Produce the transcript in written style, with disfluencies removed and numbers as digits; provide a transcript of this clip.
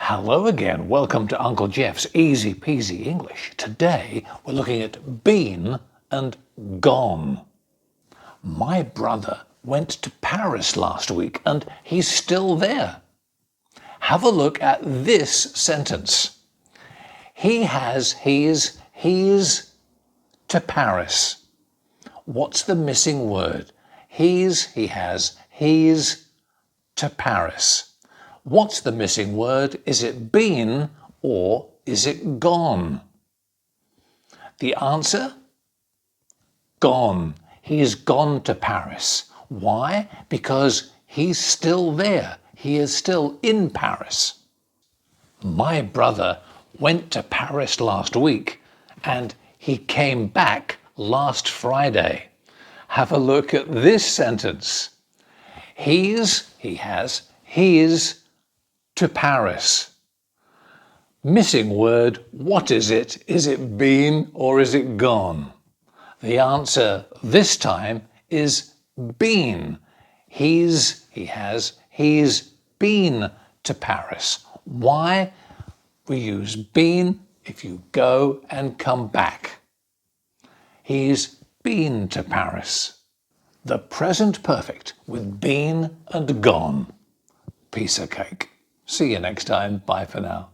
Hello again. Welcome to Uncle Geoff's Easy-Peasy English. Today we're looking at been and gone. My brother went to Paris last week and he's still there. Have a look at this sentence. He has, he's to Paris. What's the missing word? He's, he has, he's to Paris. What's the missing word? Is it been or is it gone? The answer? Gone. He's gone to Paris. Why? Because he's still there. He is still in Paris. My brother went to Paris last week and he came back last Friday. Have a look at this sentence. He's, he has, he's to Paris. Missing word, what is it? Is it been or is it gone? The answer this time is been. He's, he has, he's been to Paris. Why? We use been if you go and come back. He's been to Paris. The present perfect with been and gone. Piece of cake. See you next time. Bye for now.